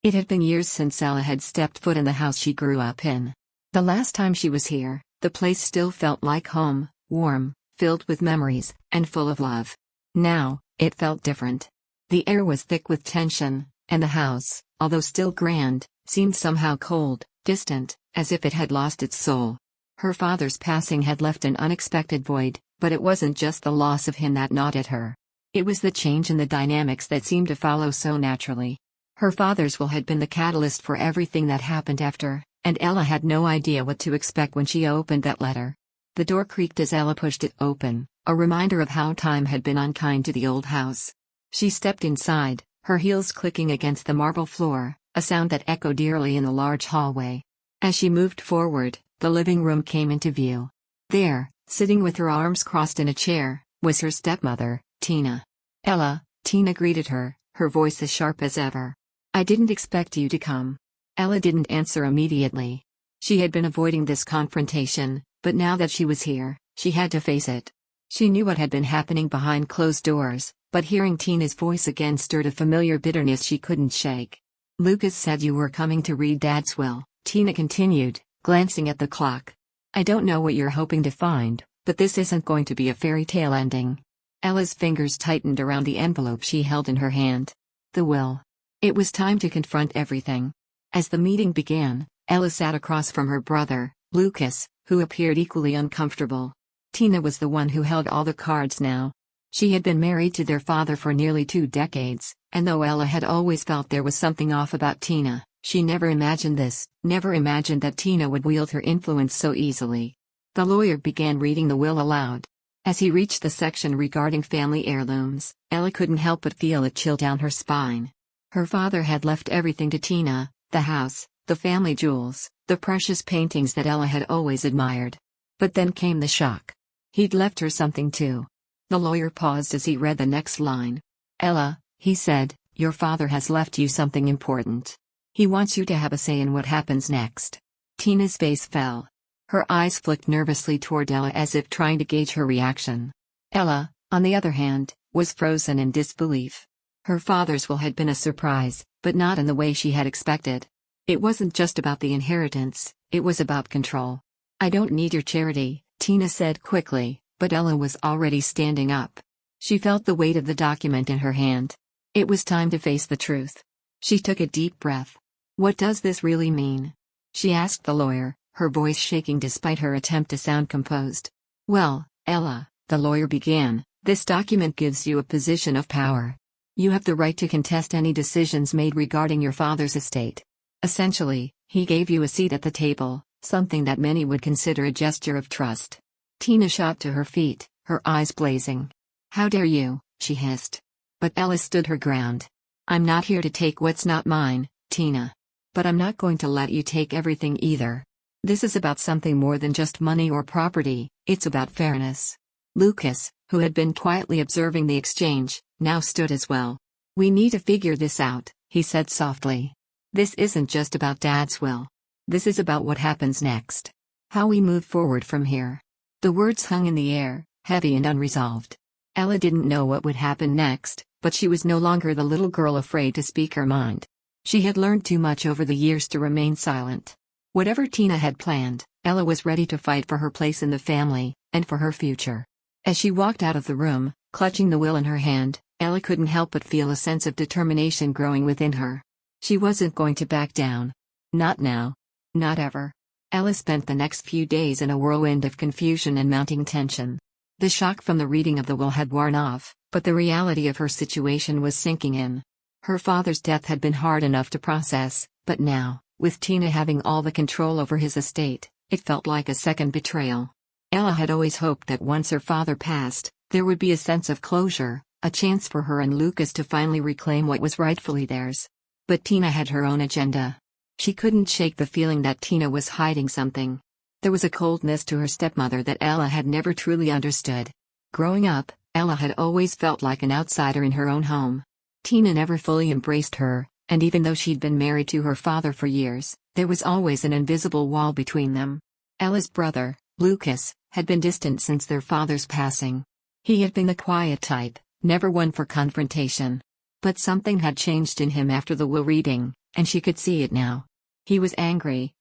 It had been years since Ella had stepped foot in the house she grew up in. The last time she was here, the place still felt like home, warm, filled with memories, and full of love. Now, it felt different. The air was thick with tension, and the house, although still grand, seemed somehow cold, distant, as if it had lost its soul. Her father's passing had left an unexpected void, but it wasn't just the loss of him that gnawed at her. It was the change in the dynamics that seemed to follow so naturally. Her father's will had been the catalyst for everything that happened after, and Ella had no idea what to expect when she opened that letter. The door creaked as Ella pushed it open, a reminder of how time had been unkind to the old house. She stepped inside, her heels clicking against the marble floor, a sound that echoed eerily in the large hallway. As she moved forward, the living room came into view. There, sitting with her arms crossed in a chair, was her stepmother, Tina. "Ella," Tina greeted her, her voice as sharp as ever. "I didn't expect you to come." Ella didn't answer immediately. She had been avoiding this confrontation, but now that she was here, she had to face it. She knew what had been happening behind closed doors, but hearing Tina's voice again stirred a familiar bitterness she couldn't shake. "Lucas said you were coming to read Dad's will," Tina continued, glancing at the clock. "I don't know what you're hoping to find, but this isn't going to be a fairy tale ending." Ella's fingers tightened around the envelope she held in her hand. The will. It was time to confront everything. As the meeting began, Ella sat across from her brother, Lucas, who appeared equally uncomfortable. Tina was the one who held all the cards now. She had been married to their father for nearly 2 decades, and though Ella had always felt there was something off about Tina, she never imagined this, never imagined that Tina would wield her influence so easily. The lawyer began reading the will aloud. As he reached the section regarding family heirlooms, Ella couldn't help but feel a chill down her spine. Her father had left everything to Tina, the house, the family jewels, the precious paintings that Ella had always admired. But then came the shock. He'd left her something too. The lawyer paused as he read the next line. "Ella," he said, "your father has left you something important. He wants you to have a say in what happens next." Tina's face fell. Her eyes flicked nervously toward Ella as if trying to gauge her reaction. Ella, on the other hand, was frozen in disbelief. Her father's will had been a surprise, but not in the way she had expected. It wasn't just about the inheritance, it was about control. "I don't need your charity," Tina said quickly, but Ella was already standing up. She felt the weight of the document in her hand. It was time to face the truth. She took a deep breath. "What does this really mean?" she asked the lawyer, her voice shaking despite her attempt to sound composed. "Well, Ella," the lawyer began, "this document gives you a position of power. You have the right to contest any decisions made regarding your father's estate. Essentially, he gave you a seat at the table, something that many would consider a gesture of trust." Tina shot to her feet, her eyes blazing. "How dare you?" she hissed. But Ella stood her ground. "I'm not here to take what's not mine, Tina. But I'm not going to let you take everything either. This is about something more than just money or property, it's about fairness." Lucas, who had been quietly observing the exchange, now stood as well. "We need to figure this out," he said softly. "This isn't just about Dad's will. This is about what happens next. How we move forward from here." The words hung in the air, heavy and unresolved. Ella didn't know what would happen next, but she was no longer the little girl afraid to speak her mind. She had learned too much over the years to remain silent. Whatever Tina had planned, Ella was ready to fight for her place in the family, and for her future. As she walked out of the room, clutching the will in her hand, Ella couldn't help but feel a sense of determination growing within her. She wasn't going to back down. Not now. Not ever. Ella spent the next few days in a whirlwind of confusion and mounting tension. The shock from the reading of the will had worn off, but the reality of her situation was sinking in. Her father's death had been hard enough to process, but now, with Tina having all the control over his estate, it felt like a second betrayal. Ella had always hoped that once her father passed, there would be a sense of closure, a chance for her and Lucas to finally reclaim what was rightfully theirs. But Tina had her own agenda. She couldn't shake the feeling that Tina was hiding something. There was a coldness to her stepmother that Ella had never truly understood. Growing up, Ella had always felt like an outsider in her own home. Tina never fully embraced her, and even though she'd been married to her father for years, there was always an invisible wall between them. Ella's brother, Lucas, had been distant since their father's passing. He had been the quiet type, never one for confrontation. But something had changed in him after the will reading, and she could see it now. He was angry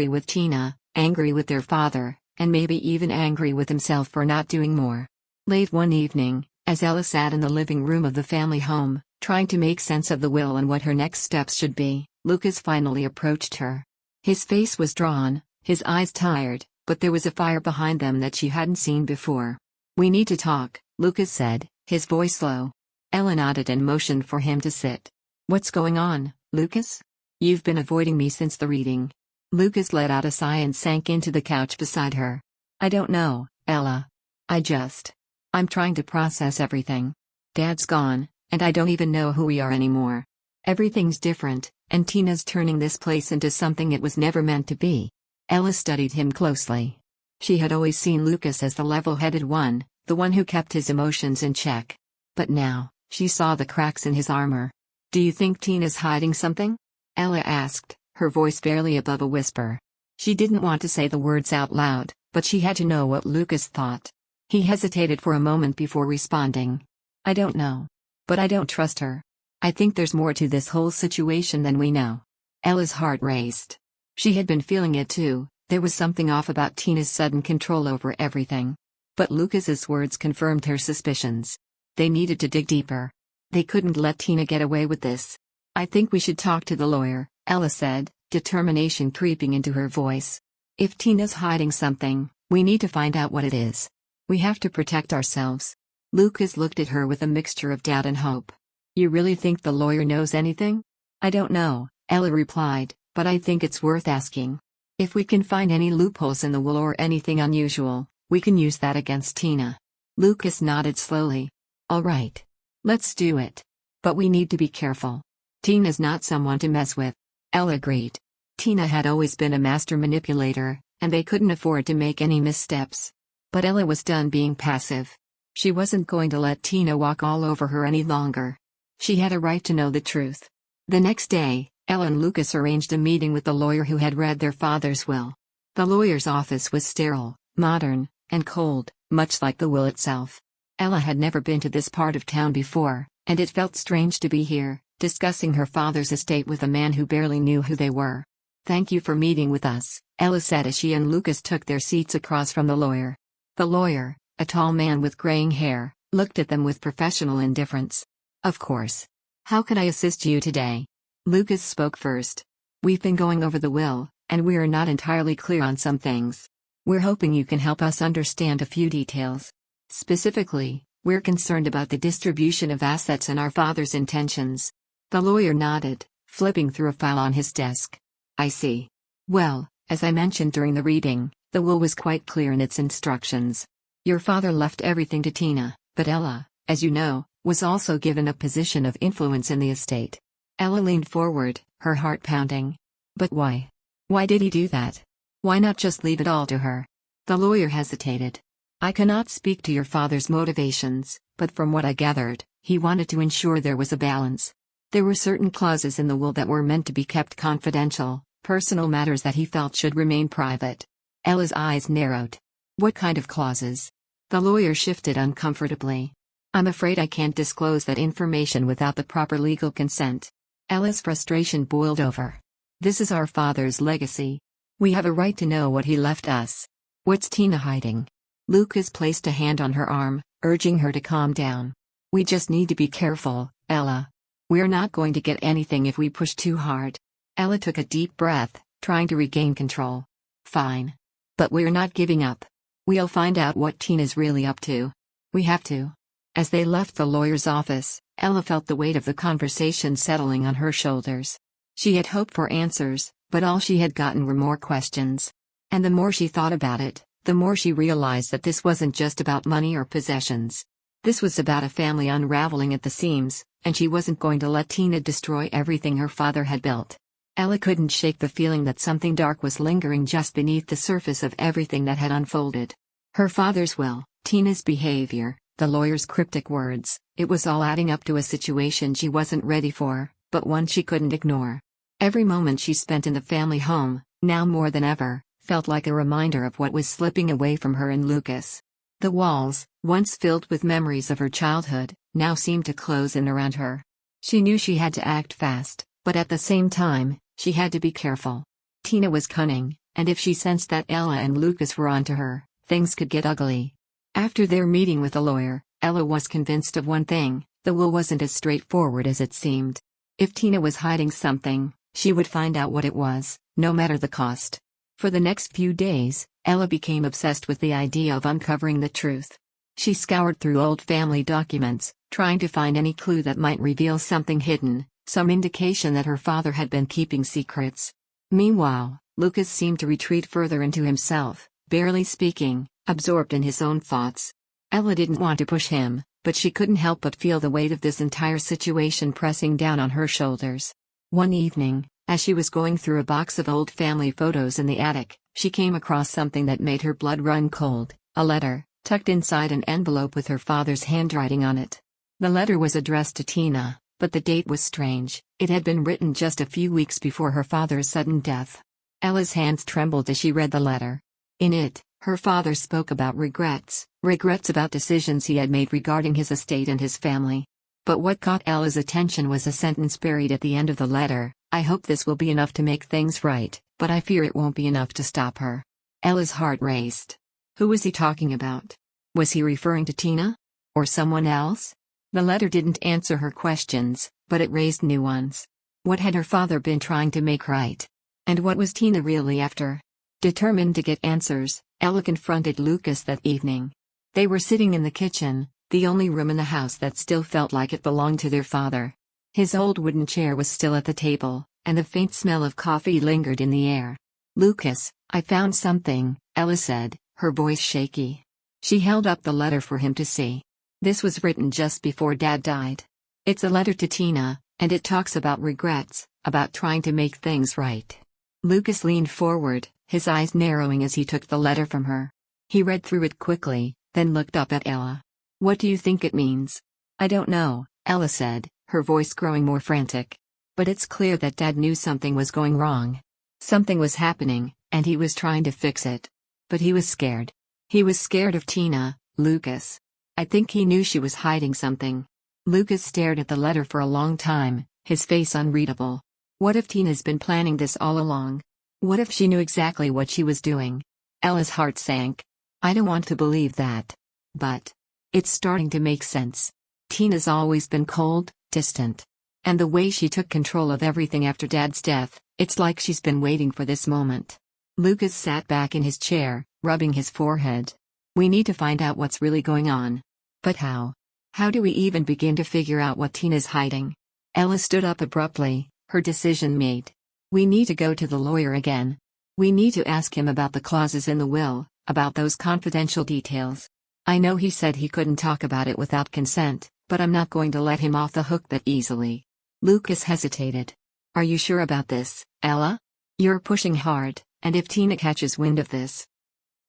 with Tina, angry with their father, and maybe even angry with himself for not doing more. Late one evening, as Ella sat in the living room of the family home, trying to make sense of the will and what her next steps should be, Lucas finally approached her. His face was drawn, his eyes tired, but there was a fire behind them that she hadn't seen before. "We need to talk," Lucas said, his voice low. Ella nodded and motioned for him to sit. "What's going on, Lucas? You've been avoiding me since the reading." Lucas let out a sigh and sank into the couch beside her. "I don't know, Ella. I'm trying to process everything. Dad's gone, and I don't even know who we are anymore. Everything's different, and Tina's turning this place into something it was never meant to be." Ella studied him closely. She had always seen Lucas as the level-headed one, the one who kept his emotions in check. But now, she saw the cracks in his armor. "Do you think Tina's hiding something?" Ella asked, her voice barely above a whisper. She didn't want to say the words out loud, but she had to know what Lucas thought. He hesitated for a moment before responding. "I don't know. But I don't trust her. I think there's more to this whole situation than we know." Ella's heart raced. She had been feeling it too. There was something off about Tina's sudden control over everything. But Lucas's words confirmed her suspicions. They needed to dig deeper. They couldn't let Tina get away with this. "I think we should talk to the lawyer," Ella said, determination creeping into her voice. "If Tina's hiding something, we need to find out what it is. We have to protect ourselves." Lucas looked at her with a mixture of doubt and hope. "You really think the lawyer knows anything?" "I don't know," Ella replied, "but I think it's worth asking. If we can find any loopholes in the will or anything unusual, we can use that against Tina." Lucas nodded slowly. "All right. Let's do it. But we need to be careful. Tina's not someone to mess with." Ella agreed. Tina had always been a master manipulator, and they couldn't afford to make any missteps. But Ella was done being passive. She wasn't going to let Tina walk all over her any longer. She had a right to know the truth. The next day, Ella and Lucas arranged a meeting with the lawyer who had read their father's will. The lawyer's office was sterile, modern, and cold, much like the will itself. Ella had never been to this part of town before, and it felt strange to be here, discussing her father's estate with a man who barely knew who they were. "Thank you for meeting with us," Ella said as she and Lucas took their seats across from the lawyer. The lawyer, a tall man with graying hair, looked at them with professional indifference. "Of course. How can I assist you today?" Lucas spoke first. "We've been going over the will, and we are not entirely clear on some things. We're hoping you can help us understand a few details. Specifically, we're concerned about the distribution of assets and our father's intentions." The lawyer nodded, flipping through a file on his desk. "I see. Well, as I mentioned during the reading, the will was quite clear in its instructions. Your father left everything to Tina, but Ella, as you know, was also given a position of influence in the estate." Ella leaned forward, her heart pounding. "But why? Why did he do that? Why not just leave it all to her?" The lawyer hesitated. "I cannot speak to your father's motivations, but from what I gathered, he wanted to ensure there was a balance. There were certain clauses in the will that were meant to be kept confidential, personal matters that he felt should remain private." Ella's eyes narrowed. "What kind of clauses?" The lawyer shifted uncomfortably. "I'm afraid I can't disclose that information without the proper legal consent." Ella's frustration boiled over. "This is our father's legacy. We have a right to know what he left us. What's Tina hiding?" Lucas placed a hand on her arm, urging her to calm down. "We just need to be careful, Ella. We're not going to get anything if we push too hard." Ella took a deep breath, trying to regain control. "Fine. But we're not giving up. We'll find out what Tina's really up to. We have to." As they left the lawyer's office, Ella felt the weight of the conversation settling on her shoulders. She had hoped for answers, but all she had gotten were more questions. And the more she thought about it, the more she realized that this wasn't just about money or possessions. This was about a family unraveling at the seams, and she wasn't going to let Tina destroy everything her father had built. Ella couldn't shake the feeling that something dark was lingering just beneath the surface of everything that had unfolded. Her father's will, Tina's behavior, the lawyer's cryptic words, it was all adding up to a situation she wasn't ready for, but one she couldn't ignore. Every moment she spent in the family home, now more than ever, felt like a reminder of what was slipping away from her and Lucas. The walls, once filled with memories of her childhood, now seemed to close in around her. She knew she had to act fast, but at the same time, she had to be careful. Tina was cunning, and if she sensed that Ella and Lucas were onto her, things could get ugly. After their meeting with the lawyer, Ella was convinced of one thing: the will wasn't as straightforward as it seemed. If Tina was hiding something, she would find out what it was, no matter the cost. For the next few days, Ella became obsessed with the idea of uncovering the truth. She scoured through old family documents, trying to find any clue that might reveal something hidden, some indication that her father had been keeping secrets. Meanwhile, Lucas seemed to retreat further into himself, barely speaking, absorbed in his own thoughts. Ella didn't want to push him, but she couldn't help but feel the weight of this entire situation pressing down on her shoulders. One evening, as she was going through a box of old family photos in the attic, she came across something that made her blood run cold: a letter, tucked inside an envelope with her father's handwriting on it. The letter was addressed to Tina, but the date was strange. It had been written just a few weeks before her father's sudden death. Ella's hands trembled as she read the letter. In it, her father spoke about regrets about decisions he had made regarding his estate and his family. But what caught Ella's attention was a sentence buried at the end of the letter: "I hope this will be enough to make things right, but I fear it won't be enough to stop her." Ella's heart raced. Who was he talking about? Was he referring to Tina? Or someone else? The letter didn't answer her questions, but it raised new ones. What had her father been trying to make right? And what was Tina really after? Determined to get answers, Ella confronted Lucas that evening. They were sitting in the kitchen, the only room in the house that still felt like it belonged to their father. His old wooden chair was still at the table, and the faint smell of coffee lingered in the air. "Lucas, I found something," Ella said, her voice shaky. She held up the letter for him to see. This was written just before Dad died. It's a letter to Tina, and it talks about regrets, about trying to make things right. Lucas leaned forward, his eyes narrowing as he took the letter from her. He read through it quickly, then looked up at Ella. "What do you think it means?" "I don't know," Ella said, her voice growing more frantic. "But it's clear that Dad knew something was going wrong. Something was happening, and he was trying to fix it. But he was scared. He was scared of Tina, Lucas. I think he knew she was hiding something." Lucas stared at the letter for a long time, his face unreadable. What if Tina's been planning this all along? What if she knew exactly what she was doing? Ella's heart sank. "I don't want to believe that. But it's starting to make sense. Tina's always been cold, distant. And the way she took control of everything after Dad's death, it's like she's been waiting for this moment." Lucas sat back in his chair, rubbing his forehead. "We need to find out what's really going on. But how? How do we even begin to figure out what Tina's hiding?" Ella stood up abruptly, her decision made. "We need to go to the lawyer again. We need to ask him about the clauses in the will, about those confidential details. I know he said he couldn't talk about it without consent, but I'm not going to let him off the hook that easily." Lucas hesitated. "Are you sure about this, Ella? You're pushing hard, and if Tina catches wind of this—"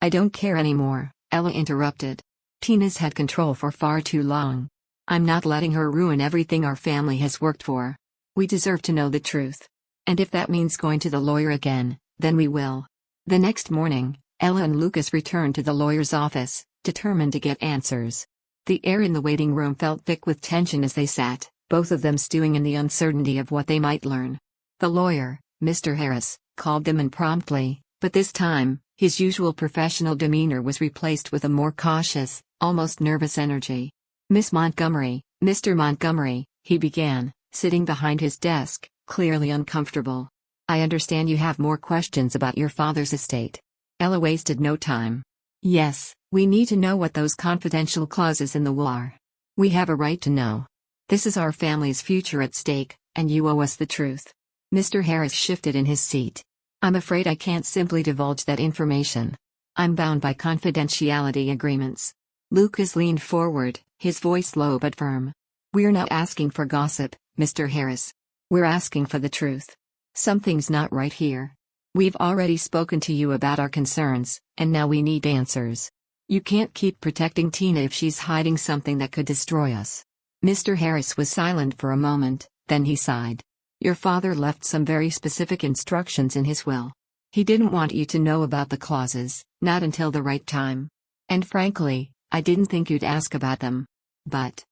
"I don't care anymore," Ella interrupted. "Tina's had control for far too long. I'm not letting her ruin everything our family has worked for. We deserve to know the truth. And if that means going to the lawyer again, then we will." The next morning, Ella and Lucas returned to the lawyer's office, determined to get answers. The air in the waiting room felt thick with tension as they sat, both of them stewing in the uncertainty of what they might learn. The lawyer, Mr. Harris, called them in promptly, but this time, his usual professional demeanor was replaced with a more cautious, almost nervous energy. "Miss Montgomery, Mr. Montgomery," he began, sitting behind his desk, clearly uncomfortable. "I understand you have more questions about your father's estate." Ella wasted no time. "Yes, we need to know what those confidential clauses in the will are. We have a right to know. This is our family's future at stake, and you owe us the truth." Mr. Harris shifted in his seat. "I'm afraid I can't simply divulge that information. I'm bound by confidentiality agreements." Lucas leaned forward, his voice low but firm. "We're not asking for gossip, Mr. Harris. We're asking for the truth. Something's not right here. We've already spoken to you about our concerns, and now we need answers. You can't keep protecting Tina if she's hiding something that could destroy us." Mr. Harris was silent for a moment, then he sighed. "Your father left some very specific instructions in his will. He didn't want you to know about the clauses, not until the right time. And frankly, I didn't think you'd ask about them. But—"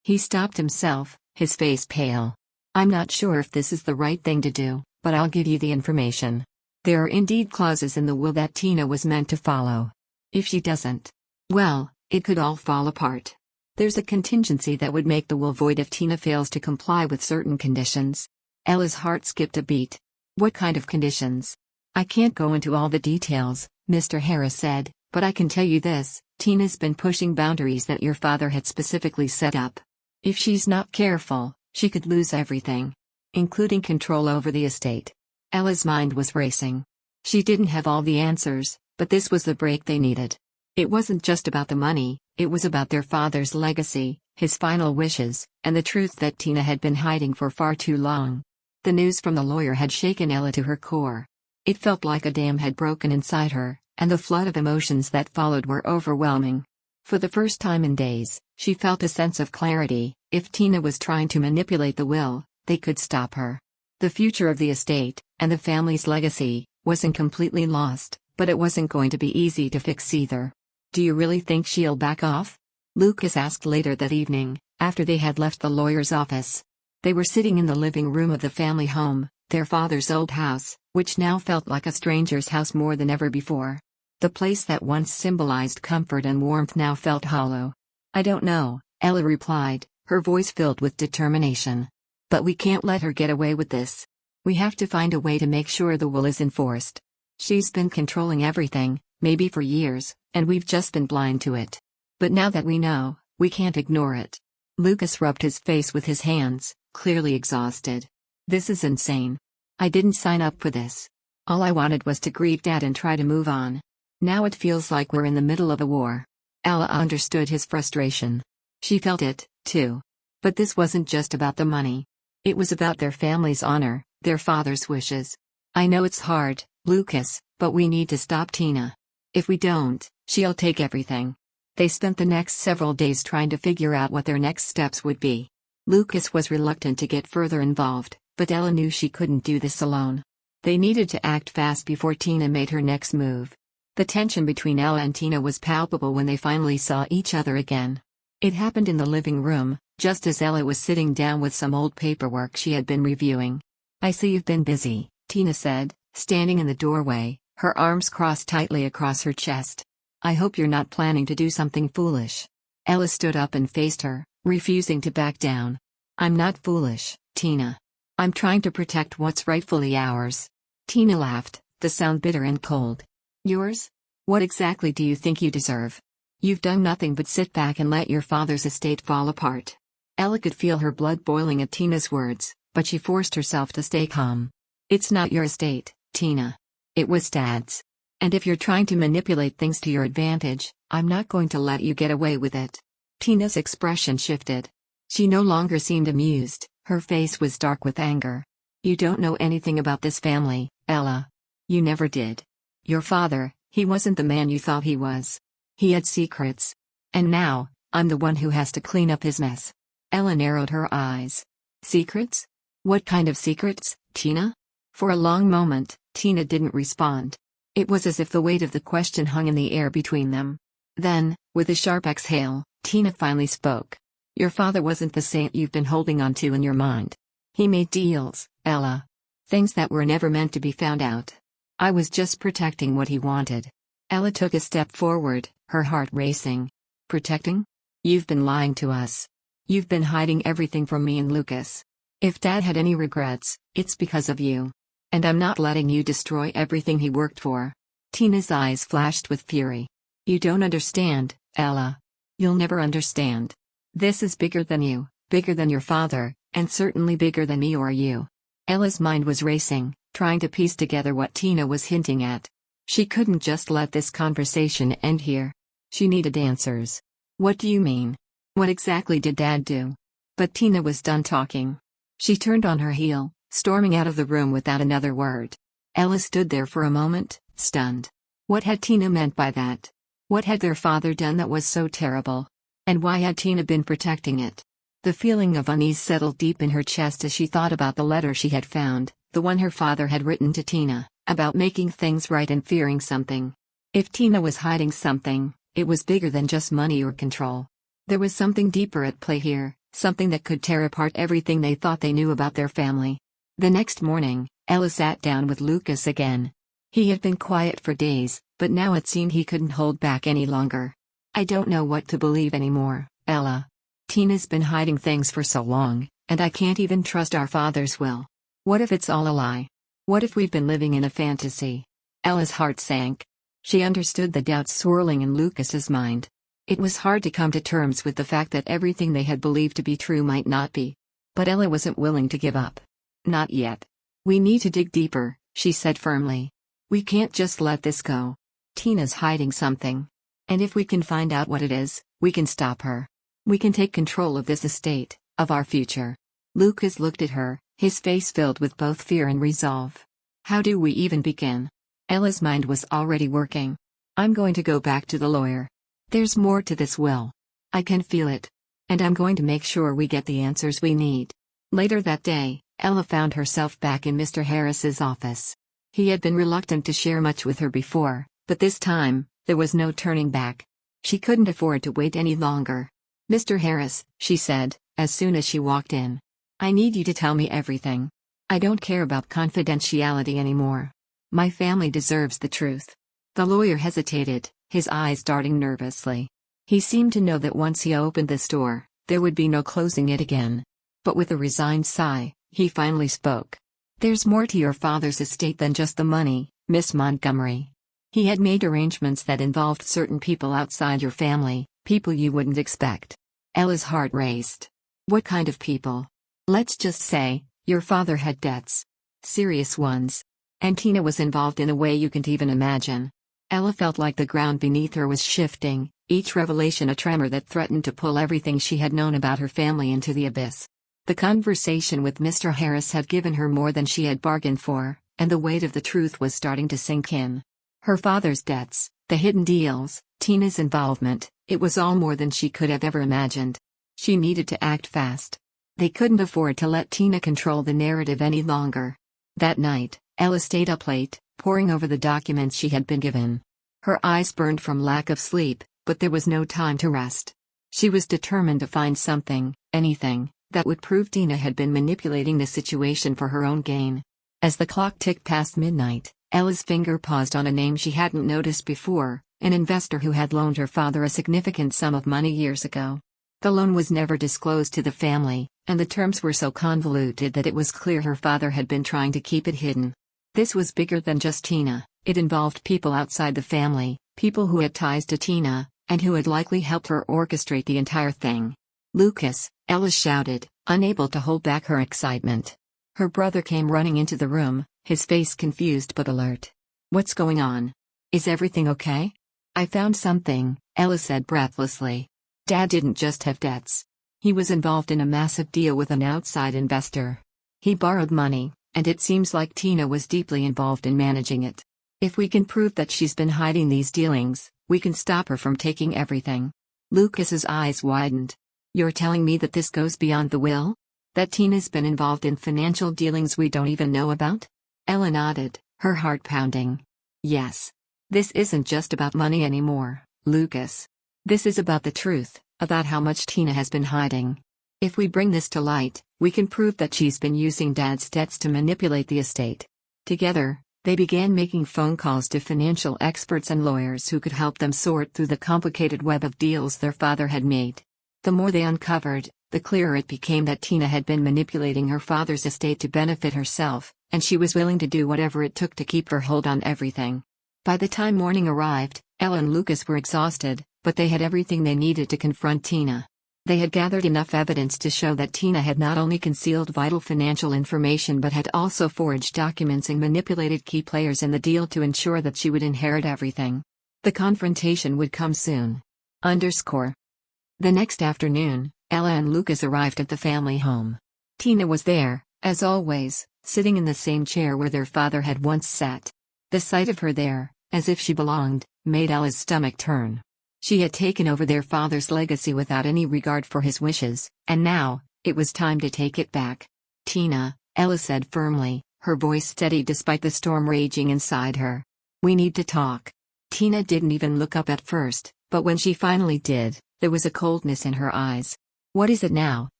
He stopped himself, his face pale. "I'm not sure if this is the right thing to do, but I'll give you the information. There are indeed clauses in the will that Tina was meant to follow. If she doesn't, well, it could all fall apart. There's a contingency that would make the will void if Tina fails to comply with certain conditions." Ella's heart skipped a beat. "What kind of conditions?" "I can't go into all the details," Mr. Harris said, "but I can tell you this, Tina's been pushing boundaries that your father had specifically set up. If she's not careful, she could lose everything, including control over the estate." Ella's mind was racing. She didn't have all the answers, but this was the break they needed. It wasn't just about the money, it was about their father's legacy, his final wishes, and the truth that Tina had been hiding for far too long. The news from the lawyer had shaken Ella to her core. It felt like a dam had broken inside her, and the flood of emotions that followed were overwhelming. For the first time in days, she felt a sense of clarity. If Tina was trying to manipulate the will, they could stop her. The future of the estate, and the family's legacy, wasn't completely lost, but it wasn't going to be easy to fix either. "Do you really think she'll back off?" Lucas asked later that evening, after they had left the lawyer's office. They were sitting in the living room of the family home, their father's old house, which now felt like a stranger's house more than ever before. The place that once symbolized comfort and warmth now felt hollow. "I don't know," Ella replied, her voice filled with determination. "But we can't let her get away with this. We have to find a way to make sure the will is enforced. She's been controlling everything, maybe for years, and we've just been blind to it. But now that we know, we can't ignore it." Lucas rubbed his face with his hands, clearly exhausted. "This is insane. I didn't sign up for this. All I wanted was to grieve Dad and try to move on. Now it feels like we're in the middle of a war." Ella understood his frustration. She felt it, too. But this wasn't just about the money. It was about their family's honor, their father's wishes. "I know it's hard, Lucas, but we need to stop Tina. If we don't, she'll take everything." They spent the next several days trying to figure out what their next steps would be. Lucas was reluctant to get further involved, but Ella knew she couldn't do this alone. They needed to act fast before Tina made her next move. The tension between Ella and Tina was palpable when they finally saw each other again. It happened in the living room, just as Ella was sitting down with some old paperwork she had been reviewing. "I see you've been busy," Tina said, standing in the doorway, her arms crossed tightly across her chest. "I hope you're not planning to do something foolish." Ella stood up and faced her, refusing to back down. "I'm not foolish, Tina. I'm trying to protect what's rightfully ours." Tina laughed, the sound bitter and cold. "Yours? What exactly do you think you deserve? You've done nothing but sit back and let your father's estate fall apart." Ella could feel her blood boiling at Tina's words, but she forced herself to stay calm. "It's not your estate, Tina. It was Dad's. And if you're trying to manipulate things to your advantage, I'm not going to let you get away with it." Tina's expression shifted. She no longer seemed amused, her face was dark with anger. "You don't know anything about this family, Ella. You never did. Your father, he wasn't the man you thought he was. He had secrets. And now, I'm the one who has to clean up his mess." Ella narrowed her eyes. "Secrets? What kind of secrets, Tina?" For a long moment, Tina didn't respond. It was as if the weight of the question hung in the air between them. Then, with a sharp exhale, Tina finally spoke. "Your father wasn't the saint you've been holding on to in your mind. He made deals, Ella. Things that were never meant to be found out. I was just protecting what he wanted." Ella took a step forward, her heart racing. "Protecting? You've been lying to us. You've been hiding everything from me and Lucas. If Dad had any regrets, it's because of you. And I'm not letting you destroy everything he worked for." Tina's eyes flashed with fury. "You don't understand, Ella. You'll never understand. This is bigger than you, bigger than your father, and certainly bigger than me or you." Ella's mind was racing, trying to piece together what Tina was hinting at. She couldn't just let this conversation end here. She needed answers. "What do you mean? What exactly did Dad do?" But Tina was done talking. She turned on her heel, storming out of the room without another word. Ella stood there for a moment, stunned. What had Tina meant by that? What had their father done that was so terrible? And why had Tina been protecting it? The feeling of unease settled deep in her chest as she thought about the letter she had found, the one her father had written to Tina, about making things right and fearing something. If Tina was hiding something, it was bigger than just money or control. There was something deeper at play here, something that could tear apart everything they thought they knew about their family. The next morning, Ella sat down with Lucas again. He had been quiet for days, but now it seemed he couldn't hold back any longer. "I don't know what to believe anymore, Ella. Tina's been hiding things for so long, and I can't even trust our father's will. What if it's all a lie? What if we've been living in a fantasy?" Ella's heart sank. She understood the doubts swirling in Lucas's mind. It was hard to come to terms with the fact that everything they had believed to be true might not be. But Ella wasn't willing to give up. "Not yet. We need to dig deeper," she said firmly. "We can't just let this go. Tina's hiding something. And if we can find out what it is, we can stop her. We can take control of this estate, of our future." Lucas looked at her, his face filled with both fear and resolve. "How do we even begin?" Ella's mind was already working. "I'm going to go back to the lawyer. There's more to this will. I can feel it. And I'm going to make sure we get the answers we need." Later that day, Ella found herself back in Mr. Harris's office. He had been reluctant to share much with her before, but this time, there was no turning back. She couldn't afford to wait any longer. "Mr. Harris," she said, as soon as she walked in. "I need you to tell me everything. I don't care about confidentiality anymore. My family deserves the truth." The lawyer hesitated, his eyes darting nervously. He seemed to know that once he opened this door, there would be no closing it again. But with a resigned sigh, he finally spoke. "There's more to your father's estate than just the money, Miss Montgomery. He had made arrangements that involved certain people outside your family, people you wouldn't expect." Ella's heart raced. "What kind of people?" "Let's just say, your father had debts. Serious ones. And Tina was involved in a way you can't even imagine." Ella felt like the ground beneath her was shifting, each revelation a tremor that threatened to pull everything she had known about her family into the abyss. The conversation with Mr. Harris had given her more than she had bargained for, and the weight of the truth was starting to sink in. Her father's debts, the hidden deals, Tina's involvement, it was all more than she could have ever imagined. She needed to act fast. They couldn't afford to let Tina control the narrative any longer. That night, Ella stayed up late, poring over the documents she had been given. Her eyes burned from lack of sleep, but there was no time to rest. She was determined to find something, anything, that would prove Tina had been manipulating the situation for her own gain. As the clock ticked past midnight, Ella's finger paused on a name she hadn't noticed before, an investor who had loaned her father a significant sum of money years ago. The loan was never disclosed to the family, and the terms were so convoluted that it was clear her father had been trying to keep it hidden. This was bigger than just Tina, it involved people outside the family, people who had ties to Tina, and who had likely helped her orchestrate the entire thing. "Lucas," Ella shouted, unable to hold back her excitement. Her brother came running into the room, his face confused but alert. "What's going on? Is everything okay?" "I found something," Ella said breathlessly. "Dad didn't just have debts. He was involved in a massive deal with an outside investor. He borrowed money, and it seems like Tina was deeply involved in managing it. If we can prove that she's been hiding these dealings, we can stop her from taking everything." Lucas's eyes widened. "You're telling me that this goes beyond the will? That Tina's been involved in financial dealings we don't even know about?" Ella nodded, her heart pounding. "Yes. This isn't just about money anymore, Lucas. This is about the truth, about how much Tina has been hiding. If we bring this to light, we can prove that she's been using Dad's debts to manipulate the estate." Together, they began making phone calls to financial experts and lawyers who could help them sort through the complicated web of deals their father had made. The more they uncovered, the clearer it became that Tina had been manipulating her father's estate to benefit herself, and she was willing to do whatever it took to keep her hold on everything. By the time morning arrived, Ella and Lucas were exhausted, but they had everything they needed to confront Tina. They had gathered enough evidence to show that Tina had not only concealed vital financial information but had also forged documents and manipulated key players in the deal to ensure that she would inherit everything. The confrontation would come soon. The next afternoon, Ella and Lucas arrived at the family home. Tina was there, as always, sitting in the same chair where their father had once sat. The sight of her there, as if she belonged, made Ella's stomach turn. She had taken over their father's legacy without any regard for his wishes, and now, it was time to take it back. "Tina," Ella said firmly, her voice steady despite the storm raging inside her. "We need to talk." Tina didn't even look up at first, but when she finally did, there was a coldness in her eyes. "What is it now,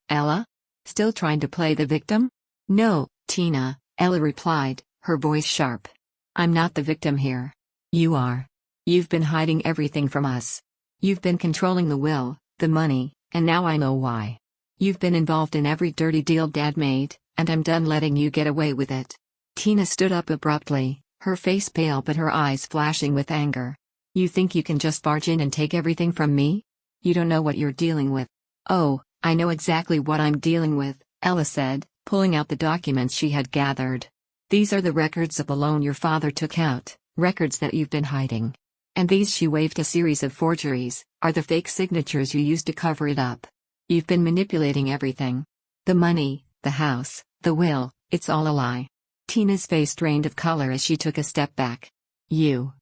Ella? Still trying to play the victim? No, Tina, Ella replied, her voice sharp. I'm not the victim here. You are. You've been hiding everything from us. You've been controlling the will, the money, and now I know why. You've been involved in every dirty deal Dad made, and I'm done letting you get away with it. Tina stood up abruptly, her face pale but her eyes flashing with anger. You think you can just barge in and take everything from me? You don't know what you're dealing with. Oh, I know exactly what I'm dealing with, Ella said, pulling out the documents she had gathered. These are the records of the loan your father took out, records that you've been hiding. And these, she waved a series of forgeries, are the fake signatures you used to cover it up. You've been manipulating everything. The money, the house, the will, it's all a lie. Tina's face drained of color as she took a step back. You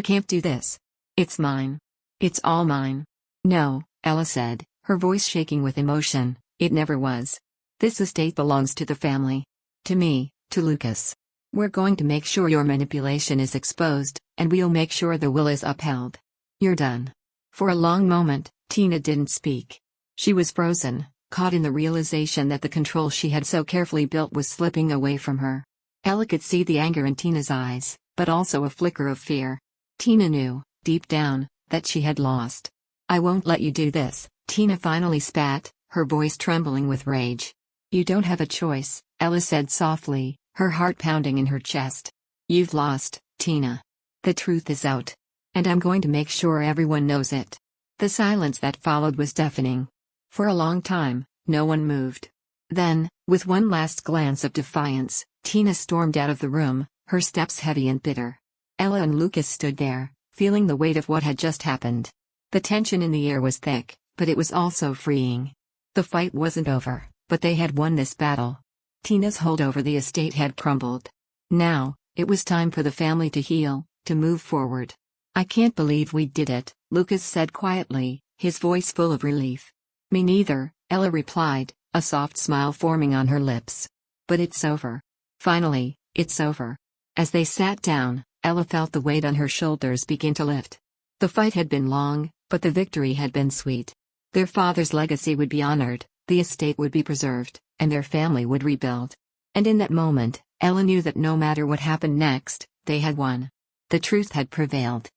can't do this. It's mine. It's all mine. No, Ella said, her voice shaking with emotion, it never was. This estate belongs to the family. To me, to Lucas. We're going to make sure your manipulation is exposed, and we'll make sure the will is upheld. You're done. For a long moment, Tina didn't speak. She was frozen, caught in the realization that the control she had so carefully built was slipping away from her. Ella could see the anger in Tina's eyes, but also a flicker of fear. Tina knew, deep down, that she had lost. I won't let you do this, Tina finally spat, her voice trembling with rage. You don't have a choice, Ella said softly, her heart pounding in her chest. You've lost, Tina. The truth is out. And I'm going to make sure everyone knows it. The silence that followed was deafening. For a long time, no one moved. Then, with one last glance of defiance, Tina stormed out of the room, her steps heavy and bitter. Ella and Lucas stood there, feeling the weight of what had just happened. The tension in the air was thick, but it was also freeing. The fight wasn't over, but they had won this battle. Tina's hold over the estate had crumbled. Now, it was time for the family to heal, to move forward. I can't believe we did it, Lucas said quietly, his voice full of relief. Me neither, Ella replied, a soft smile forming on her lips. But it's over. Finally, it's over. As they sat down, Ella felt the weight on her shoulders begin to lift. The fight had been long, but the victory had been sweet. Their father's legacy would be honored, the estate would be preserved, and their family would rebuild. And in that moment, Ella knew that no matter what happened next, they had won. The truth had prevailed.